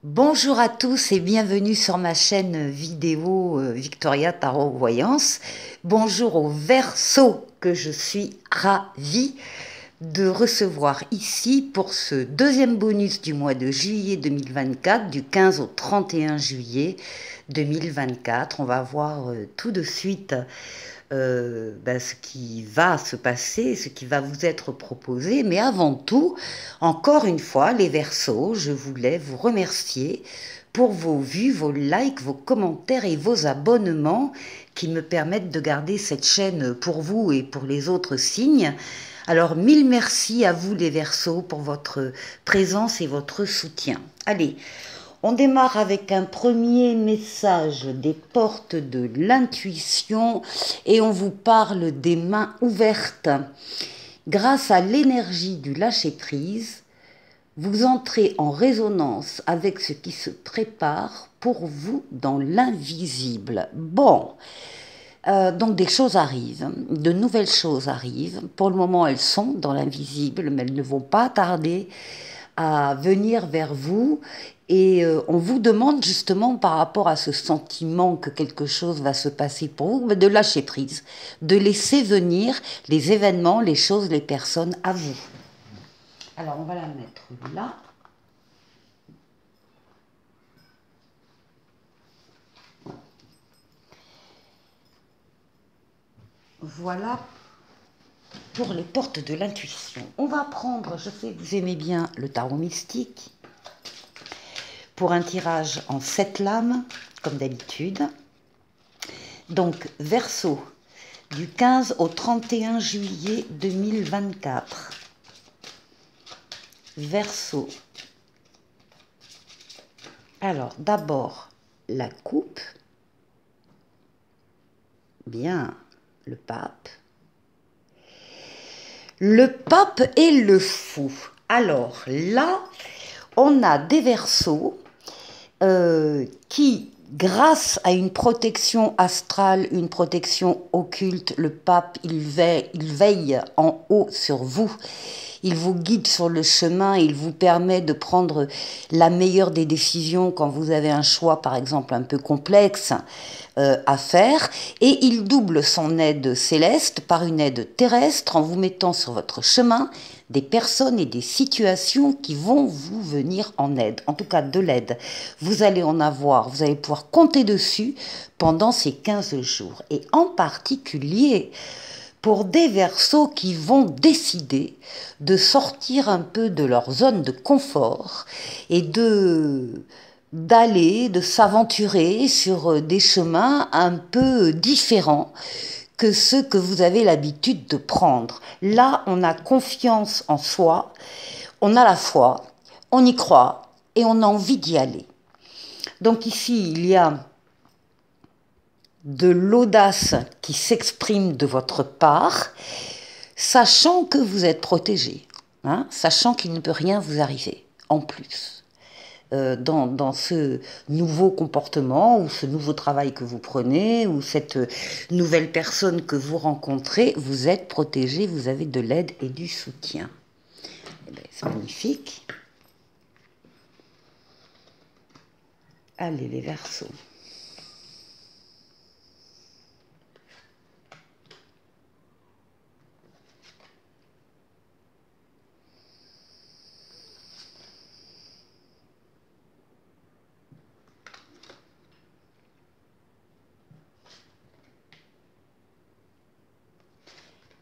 Bonjour à tous et bienvenue sur ma chaîne vidéo Victoria Tarot Voyance. Bonjour aux Verseaux que je suis ravie de recevoir ici pour ce deuxième bonus du mois de juillet 2024, du 15 au 31 juillet 2024. On va voir tout de suite ce qui va se passer, ce qui va vous être proposé. Mais avant tout, encore une fois, les Verseaux, je voulais vous remercier pour vos vues, vos likes, vos commentaires et vos abonnements qui me permettent de garder cette chaîne pour vous et pour les autres signes. Alors, mille merci à vous les Verseaux pour votre présence et votre soutien. Allez, on démarre avec un premier message des portes de l'intuition et on vous parle des mains ouvertes. Grâce à l'énergie du lâcher-prise, vous entrez en résonance avec ce qui se prépare pour vous dans l'invisible. Bon, donc des choses arrivent, de nouvelles choses arrivent. Pour le moment, elles sont dans l'invisible, mais elles ne vont pas tarder à venir vers vous. Et on vous demande justement par rapport à ce sentiment que quelque chose va se passer pour vous, de lâcher prise, de laisser venir les événements, les choses, les personnes à vous. Alors on va la mettre là. Voilà pour les portes de l'intuition. On va prendre, je sais que vous aimez bien le tarot mystique, pour un tirage en 7 lames, comme d'habitude. Donc, Verseau, du 15 au 31 juillet 2024. Verseau. Alors, d'abord, la coupe. Bien, le pape. Le pape et le fou. Alors, là, on a des Verseaux qui, grâce à une protection astrale, une protection occulte, le pape, il veille en haut sur vous. Il vous guide sur le chemin, il vous permet de prendre la meilleure des décisions quand vous avez un choix, par exemple, un peu complexe à faire. Et il double son aide céleste par une aide terrestre en vous mettant sur votre chemin des personnes et des situations qui vont vous venir en aide, en tout cas de l'aide. Vous allez en avoir, vous allez pouvoir compter dessus pendant ces 15 jours. Et en particulier, pour des Verseaux qui vont décider de sortir un peu de leur zone de confort et d'aller, de s'aventurer sur des chemins un peu différents que ceux que vous avez l'habitude de prendre. Là, on a confiance en soi, on a la foi, on y croit et on a envie d'y aller. Donc ici, il y a de l'audace qui s'exprime de votre part, sachant que vous êtes protégé, sachant qu'il ne peut rien vous arriver en plus. Dans ce nouveau comportement ou ce nouveau travail que vous prenez ou cette nouvelle personne que vous rencontrez, vous êtes protégé, vous avez de l'aide et du soutien. Eh bien, c'est magnifique. Allez les Verseaux.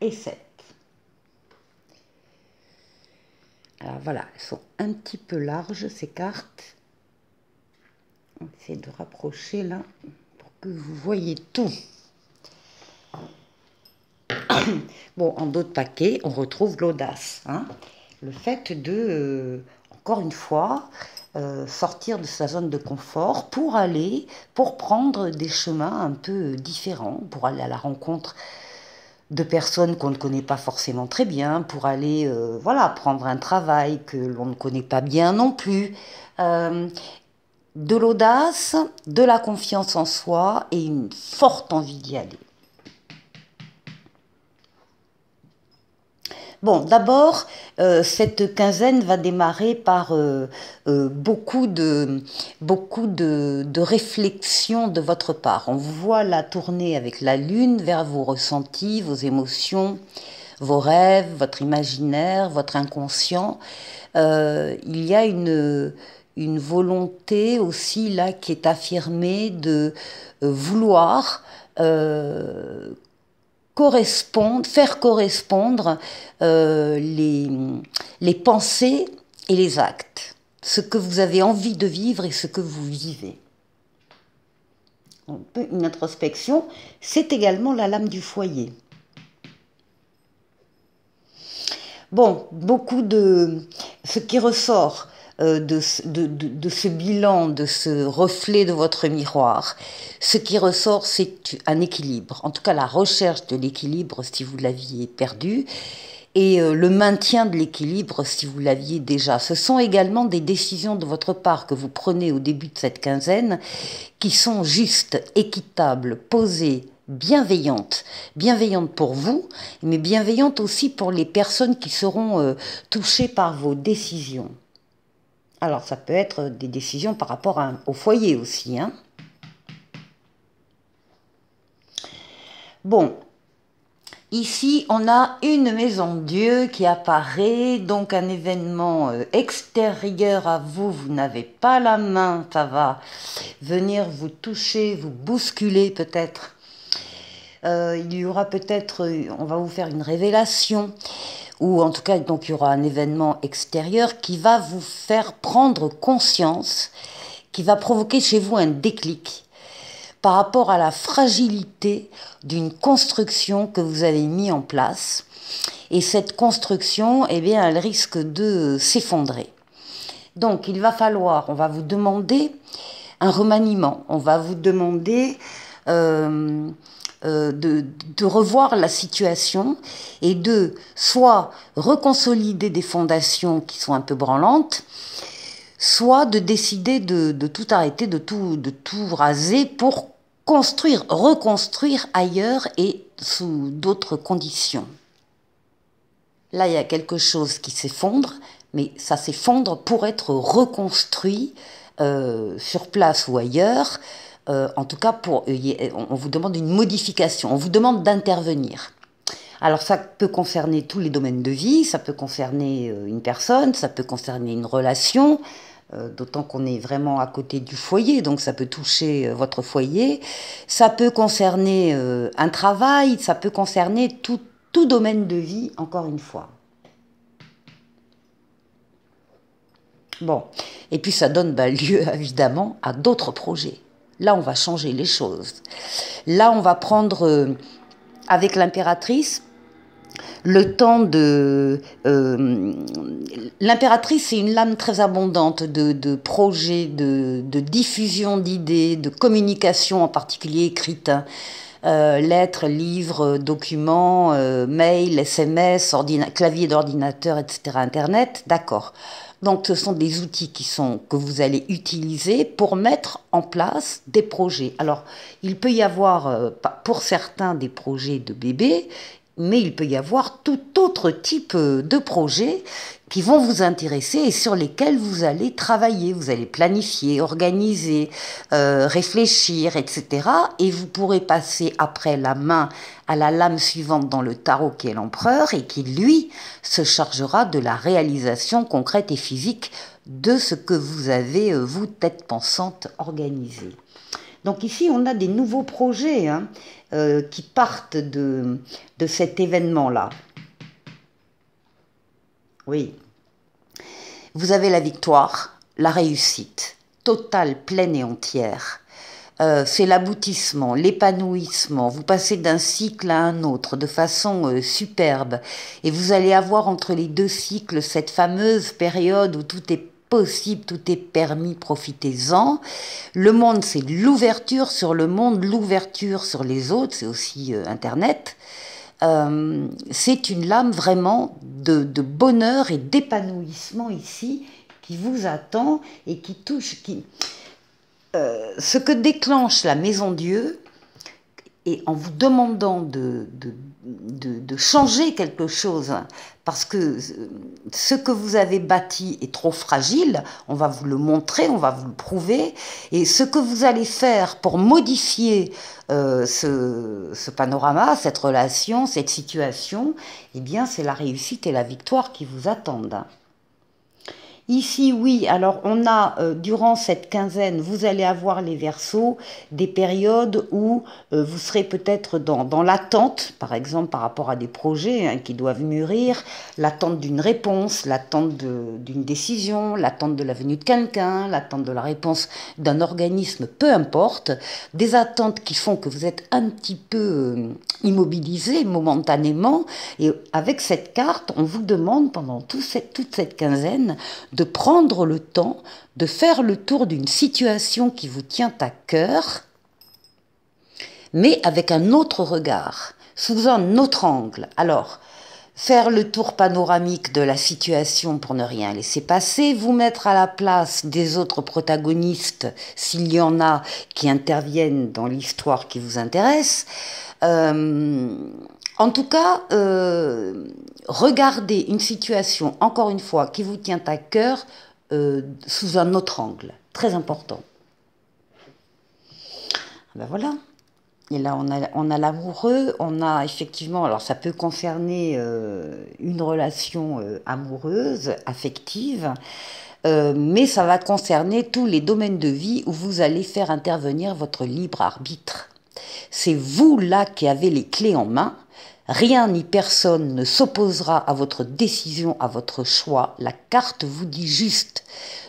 Et 7. Alors voilà, elles sont un petit peu larges ces cartes. On essaie de rapprocher là pour que vous voyez tout. Bon, en d'autres paquets, on retrouve l'audace. Le fait de, encore une fois, sortir de sa zone de confort pour prendre des chemins un peu différents, pour aller à la rencontre de personnes qu'on ne connaît pas forcément très bien, pour aller prendre un travail que l'on ne connaît pas bien non plus. De l'audace, de la confiance en soi et une forte envie d'y aller. Bon, d'abord, cette quinzaine va démarrer par beaucoup de réflexions de votre part. On vous voit la tourner avec la lune vers vos ressentis, vos émotions, vos rêves, votre imaginaire, votre inconscient. Il y a une volonté aussi là qui est affirmée de vouloir faire correspondre les pensées et les actes, ce que vous avez envie de vivre et ce que vous vivez. Une introspection, c'est également la lame du foyer. Bon, beaucoup de ce qui ressort de ce bilan, de ce reflet de votre miroir, ce qui ressort, c'est un équilibre. En tout cas, la recherche de l'équilibre si vous l'aviez perdu, et le maintien de l'équilibre si vous l'aviez déjà. Ce sont également des décisions de votre part que vous prenez au début de cette quinzaine, qui sont justes, équitables, posées, bienveillantes pour vous, mais bienveillantes aussi pour les personnes qui seront touchées par vos décisions. Alors ça peut être des décisions par rapport au foyer aussi, hein. Bon, ici on a une maison de Dieu qui apparaît, donc un événement extérieur à vous, vous n'avez pas la main, ça va venir vous toucher, vous bousculer peut-être. Il y aura peut-être, on va vous faire une révélation, ou en tout cas, donc il y aura un événement extérieur qui va vous faire prendre conscience, qui va provoquer chez vous un déclic par rapport à la fragilité d'une construction que vous avez mis en place. Et cette construction, eh bien, elle risque de s'effondrer. Donc, il va falloir, on va vous demander un remaniement, on va vous demander de revoir la situation et de soit reconsolider des fondations qui sont un peu branlantes, soit de décider de tout arrêter, de tout raser pour reconstruire ailleurs et sous d'autres conditions. Là, il y a quelque chose qui s'effondre, mais ça s'effondre pour être reconstruit sur place ou ailleurs. En tout cas, on vous demande une modification, on vous demande d'intervenir. Alors ça peut concerner tous les domaines de vie, ça peut concerner une personne, ça peut concerner une relation, d'autant qu'on est vraiment à côté du foyer, donc ça peut toucher votre foyer. Ça peut concerner un travail, ça peut concerner tout domaine de vie, encore une fois. Bon, et puis ça donne lieu évidemment à d'autres projets. Là, on va changer les choses. Là, on va prendre, avec l'impératrice, le temps de... l'impératrice, c'est une lame très abondante de projets, de diffusion d'idées, de communication, en particulier écrite. Lettres, livres, documents, mails, SMS, clavier d'ordinateur, etc., Internet, d'accord. Donc ce sont des outils que vous allez utiliser pour mettre en place des projets. Alors il peut y avoir pour certains des projets de bébés, mais il peut y avoir tout autre type de projets qui vont vous intéresser et sur lesquels vous allez travailler, vous allez planifier, organiser, réfléchir, etc. Et vous pourrez passer après la main à la lame suivante dans le tarot qui est l'empereur et qui, lui, se chargera de la réalisation concrète et physique de ce que vous avez, vous, tête pensante, organisé. Donc ici, on a des nouveaux projets qui partent de cet événement-là. Oui. Vous avez la victoire, la réussite, totale, pleine et entière. C'est l'aboutissement, l'épanouissement. Vous passez d'un cycle à un autre de façon superbe. Et vous allez avoir entre les deux cycles cette fameuse période où tout est possible, tout est permis, profitez-en. Le monde, c'est l'ouverture sur le monde, l'ouverture sur les autres, c'est aussi Internet. C'est une lame vraiment de bonheur et d'épanouissement ici qui vous attend et qui touche... ce que déclenche la Maison Dieu, et en vous demandant de changer quelque chose, parce que ce que vous avez bâti est trop fragile, on va vous le montrer, on va vous le prouver, et ce que vous allez faire pour modifier ce panorama, cette relation, cette situation, eh bien c'est la réussite et la victoire qui vous attendent. Ici, oui, alors on a, durant cette quinzaine, vous allez avoir les Verseaux, des périodes où vous serez peut-être dans l'attente, par exemple par rapport à des projets qui doivent mûrir, l'attente d'une réponse, l'attente d'une décision, l'attente de la venue de quelqu'un, l'attente de la réponse d'un organisme, peu importe, des attentes qui font que vous êtes un petit peu immobilisé momentanément, et avec cette carte, on vous demande pendant toute cette quinzaine de prendre le temps de faire le tour d'une situation qui vous tient à cœur, mais avec un autre regard, sous un autre angle. Alors, faire le tour panoramique de la situation pour ne rien laisser passer, vous mettre à la place des autres protagonistes, s'il y en a qui interviennent dans l'histoire qui vous intéresse. En tout cas, regardez une situation, encore une fois, qui vous tient à cœur sous un autre angle, très important. Ben voilà. Et là, on a l'amoureux, on a effectivement, alors ça peut concerner une relation amoureuse, affective, mais ça va concerner tous les domaines de vie où vous allez faire intervenir votre libre arbitre. C'est vous là qui avez les clés en main. Rien ni personne ne s'opposera à votre décision, à votre choix. La carte vous dit juste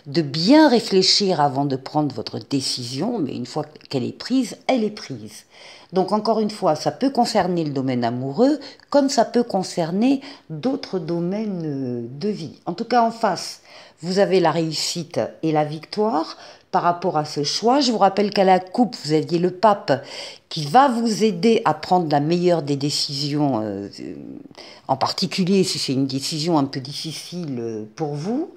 de bien réfléchir avant de prendre votre décision, mais une fois qu'elle est prise, elle est prise. Donc encore une fois, ça peut concerner le domaine amoureux, comme ça peut concerner d'autres domaines de vie. En tout cas, en face, vous avez la réussite et la victoire par rapport à ce choix. Je vous rappelle qu'à la coupe, vous aviez le pape qui va vous aider à prendre la meilleure des décisions, en particulier si c'est une décision un peu difficile pour vous.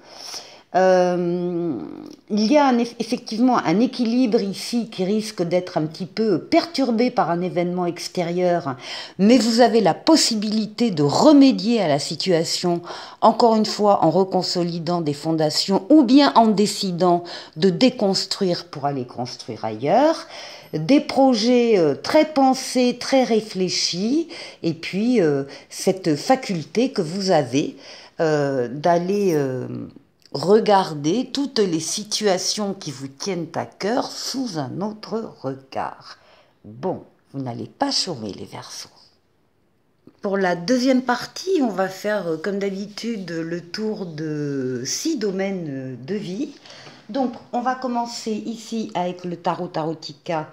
Il y a effectivement un équilibre ici qui risque d'être un petit peu perturbé par un événement extérieur, mais vous avez la possibilité de remédier à la situation, encore une fois en reconsolidant des fondations ou bien en décidant de déconstruire pour aller construire ailleurs. Des projets très pensés, très réfléchis, et puis cette faculté que vous avez d'aller regardez toutes les situations qui vous tiennent à cœur sous un autre regard. Bon, vous n'allez pas chômer les Verseaux. Pour la deuxième partie, on va faire comme d'habitude le tour de 6 domaines de vie. Donc, on va commencer ici avec le tarot tarotica,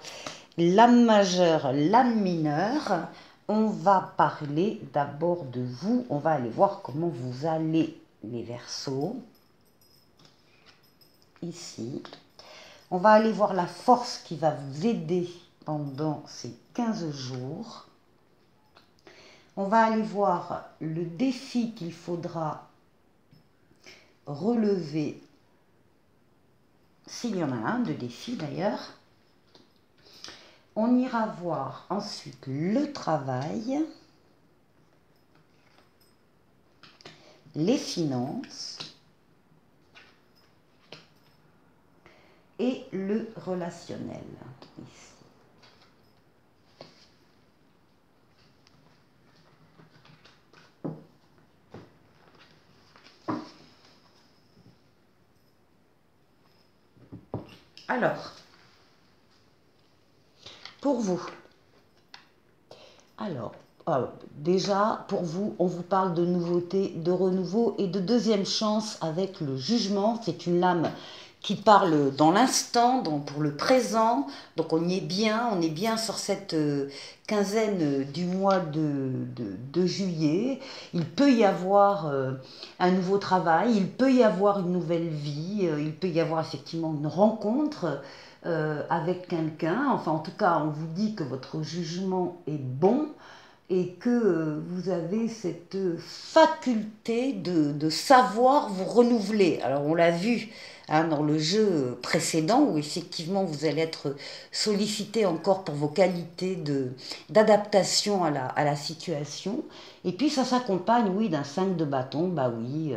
l'âme majeure, l'âme mineure. On va parler d'abord de vous. On va aller voir comment vous allez, les Verseaux. Ici, on va aller voir la force qui va vous aider pendant ces 15 jours. On va aller voir le défi qu'il faudra relever, s'il y en a un de défi d'ailleurs. On ira voir ensuite le travail, les finances, et le relationnel. Ici. Alors, pour vous, déjà, pour vous, on vous parle de nouveauté, de renouveau et de deuxième chance avec le jugement. C'est une lame qui parle dans l'instant, donc pour le présent. Donc on est bien sur cette quinzaine du mois de juillet. Il peut y avoir un nouveau travail, il peut y avoir une nouvelle vie, il peut y avoir effectivement une rencontre avec quelqu'un. Enfin, en tout cas, on vous dit que votre jugement est bon et que vous avez cette faculté de savoir vous renouveler. Alors, on l'a vu hein, dans le jeu précédent, où effectivement vous allez être sollicité encore pour vos qualités d'adaptation à la situation. Et puis ça s'accompagne, oui, d'un 5 de bâton. Bah oui,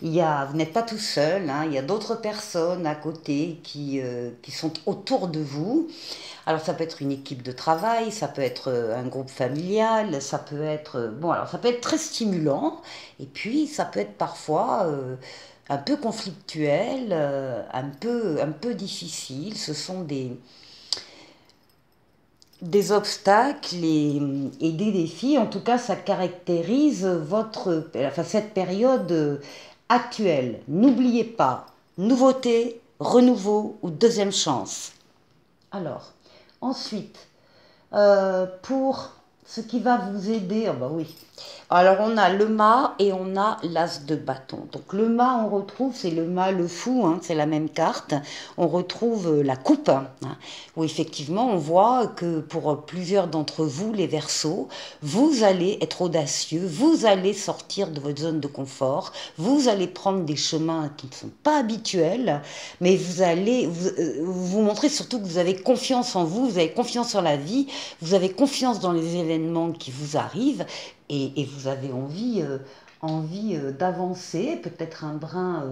vous n'êtes pas tout seul, hein, il y a d'autres personnes à côté qui sont autour de vous. Alors ça peut être une équipe de travail, ça peut être un groupe familial, ça peut être bon, alors ça peut être très stimulant, et puis ça peut être parfois un peu conflictuel, un peu difficile. Ce sont des obstacles et des défis. En tout cas, ça caractérise cette période actuelle. N'oubliez pas, nouveauté, renouveau ou deuxième chance. Alors, ensuite, pour ce qui va vous aider, oh bah oui. Alors on a le mât et on a l'as de bâton. Donc le mât, on retrouve, c'est le mât le fou, hein, c'est la même carte. On retrouve la coupe, hein, où effectivement on voit que pour plusieurs d'entre vous, les Verseaux, vous allez être audacieux, vous allez sortir de votre zone de confort, vous allez prendre des chemins qui ne sont pas habituels, mais vous allez vous montrer surtout que vous avez confiance en vous, vous avez confiance en la vie, vous avez confiance dans les événements qui vous arrivent, et vous avez envie d'avancer, peut-être un brin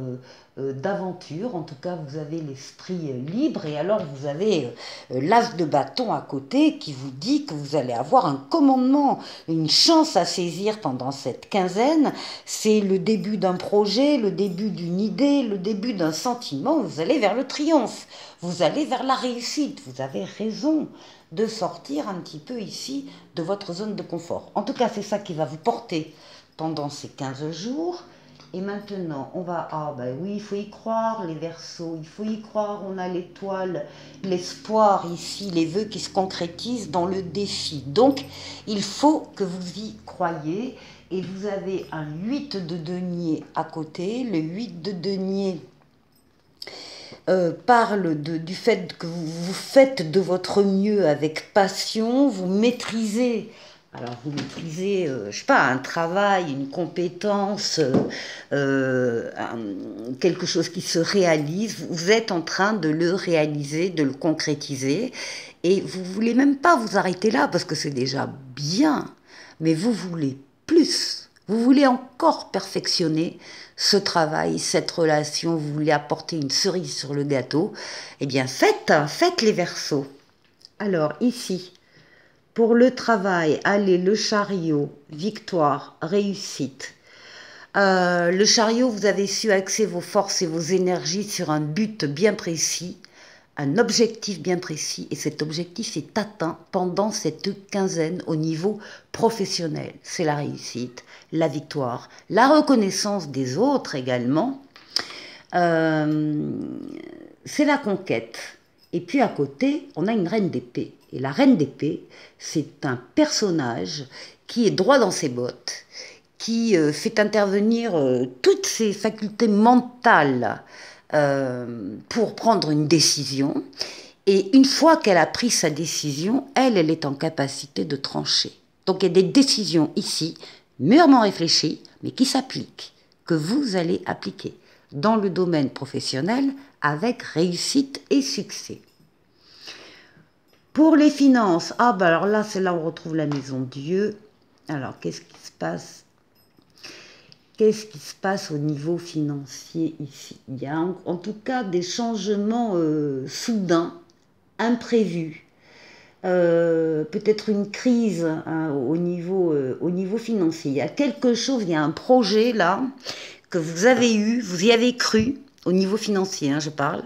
d'aventure. En tout cas, vous avez l'esprit libre, et alors vous avez l'as de bâton à côté qui vous dit que vous allez avoir un commandement, une chance à saisir pendant cette quinzaine. C'est le début d'un projet, le début d'une idée, le début d'un sentiment. Vous allez vers le triomphe, vous allez vers la réussite. Vous avez raison de sortir un petit peu ici de votre zone de confort. En tout cas, c'est ça qui va vous porter pendant ces 15 jours. Et maintenant, on va... Ah ben oui, il faut y croire, les Verseaux, il faut y croire, on a l'étoile, l'espoir ici, les vœux qui se concrétisent dans le défi. Donc, il faut que vous y croyez. Et vous avez un 8 de denier à côté. Le 8 de denier parle du fait que vous faites de votre mieux avec passion, vous maîtrisez. Alors vous maîtrisez, je sais pas, un travail, une compétence, quelque chose qui se réalise. Vous êtes en train de le réaliser, de le concrétiser, et vous voulez même pas vous arrêter là parce que c'est déjà bien, mais vous voulez plus. Vous voulez encore perfectionner ce travail, cette relation, vous voulez apporter une cerise sur le gâteau. Eh bien, faites les Verseaux. Alors, ici, pour le travail, allez, le chariot, victoire, réussite. Le chariot, vous avez su axer vos forces et vos énergies sur un but bien précis, un objectif bien précis, et cet objectif est atteint pendant cette quinzaine au niveau professionnel. C'est la réussite, la victoire, la reconnaissance des autres également, c'est la conquête. Et puis à côté, on a une reine d'épée. Et la reine d'épée, c'est un personnage qui est droit dans ses bottes, qui fait intervenir toutes ses facultés mentales pour prendre une décision. Et une fois qu'elle a pris sa décision, elle est en capacité de trancher. Donc il y a des décisions ici, mûrement réfléchies, mais qui s'appliquent, que vous allez appliquer dans le domaine professionnel avec réussite et succès. Pour les finances, ah ben alors là, c'est là où on retrouve la maison Dieu. Alors, qu'est-ce qui se passe? Qu'est-ce qui se passe au niveau financier ici? Il y a en tout cas des changements soudains, imprévus. Peut-être une crise hein, au niveau financier. Il y a quelque chose, il y a un projet là que vous avez eu, vous y avez cru, au niveau financier, hein, je parle.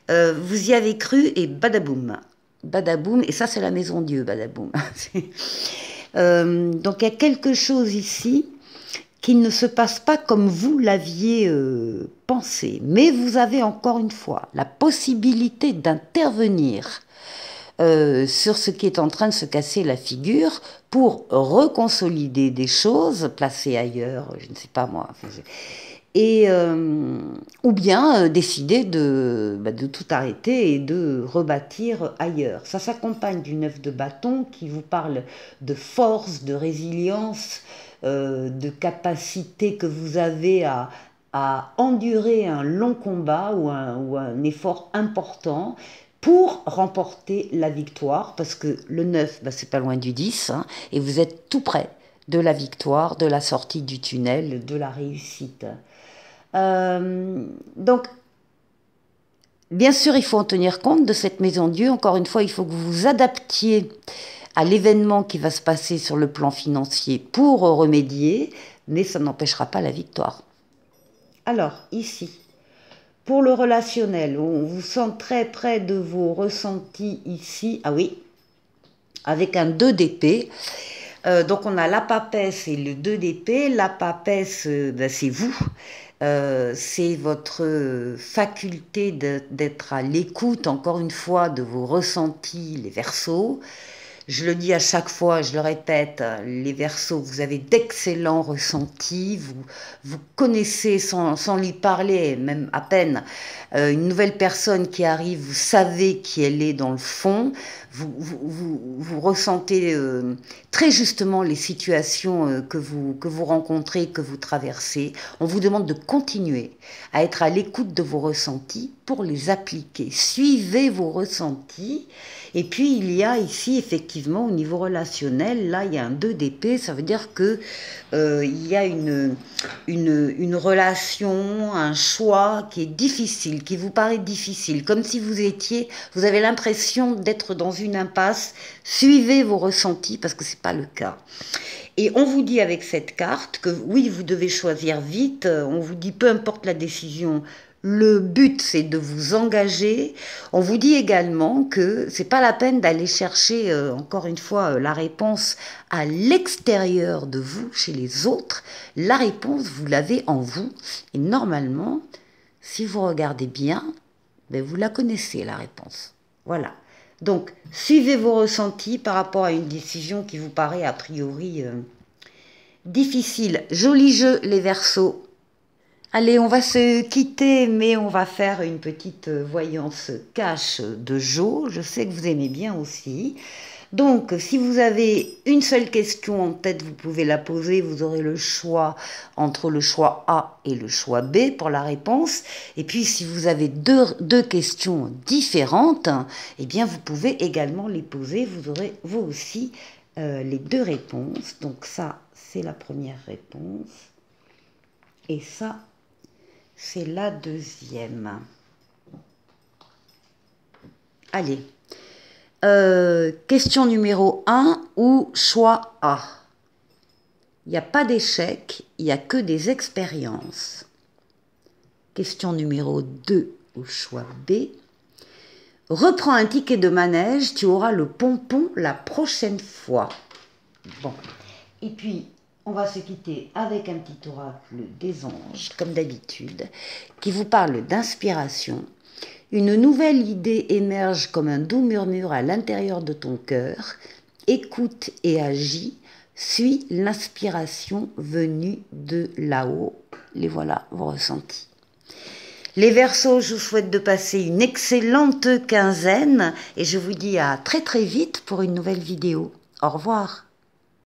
Vous y avez cru et badaboum. Badaboum, et ça c'est la maison Dieu, badaboum. Donc il y a quelque chose ici qui ne se passe pas comme vous l'aviez pensé. Mais vous avez encore une fois la possibilité d'intervenir sur ce qui est en train de se casser la figure pour reconsolider des choses placées ailleurs, je ne sais pas moi. Et, ou bien décider de tout arrêter et de rebâtir ailleurs. Ça s'accompagne du 9 de bâton qui vous parle de force, de résilience, de capacité que vous avez à à endurer un long combat ou un effort important pour remporter la victoire, parce que le 9, bah, c'est pas loin du 10, hein, et vous êtes tout près de la victoire, de la sortie du tunnel, de la réussite. Donc, bien sûr, il faut en tenir compte de cette maison de Dieu. Encore une fois, il faut que vous vous adaptiez à l'événement qui va se passer sur le plan financier pour remédier, mais ça n'empêchera pas la victoire. Alors, ici, pour le relationnel, on vous sent très près de vos ressentis ici. Ah oui, avec un 2 d'épée. Donc on a la papesse et le 2 d'épée. La papesse, ben, c'est vous. C'est votre faculté d'être à l'écoute, encore une fois, de vos ressentis, les Verseaux. Je le dis à chaque fois, je le répète, les Verseaux, vous avez d'excellents ressentis, vous connaissez sans lui parler, même à peine, une nouvelle personne qui arrive, vous savez qui elle est dans le fond, vous ressentez très justement les situations que vous rencontrez, que vous traversez. On vous demande de continuer à être à l'écoute de vos ressentis pour les appliquer. Suivez vos ressentis. Et puis il y a ici effectivement au niveau relationnel, là il y a un 2 d'épée, ça veut dire que il y a une relation, un choix qui est difficile, qui vous paraît difficile, comme si vous avez l'impression d'être dans une impasse. Suivez vos ressentis parce que c'est pas le cas. Et on vous dit avec cette carte que oui, vous devez choisir vite, on vous dit peu importe la décision, le but, c'est de vous engager. On vous dit également que c'est pas la peine d'aller chercher, encore une fois, la réponse à l'extérieur de vous, chez les autres. La réponse, vous l'avez en vous. Et normalement, si vous regardez bien, ben vous la connaissez, la réponse. Voilà. Donc, suivez vos ressentis par rapport à une décision qui vous paraît a priori difficile. Joli jeu, les Verseaux. Allez, on va se quitter, mais on va faire une petite voyance cash de Jo. Je sais que vous aimez bien aussi. Donc, si vous avez une seule question en tête, vous pouvez la poser. Vous aurez le choix entre le choix A et le choix B pour la réponse. Et puis, si vous avez deux questions différentes, eh bien, vous pouvez également les poser. Vous aurez, vous aussi, les deux réponses. Donc, ça, c'est la première réponse. Et ça, c'est la deuxième. Allez. Question numéro 1 ou choix A. Il n'y a pas d'échec, il n'y a que des expériences. Question numéro 2 ou choix B. Reprends un ticket de manège, tu auras le pompon la prochaine fois. Bon. Et puis, on va se quitter avec un petit oracle des anges, comme d'habitude, qui vous parle d'inspiration. Une nouvelle idée émerge comme un doux murmure à l'intérieur de ton cœur. Écoute et agis. Suis l'inspiration venue de là-haut. Les voilà, vos ressentis. Les Verseaux, je vous souhaite de passer une excellente quinzaine et je vous dis à très très vite pour une nouvelle vidéo. Au revoir.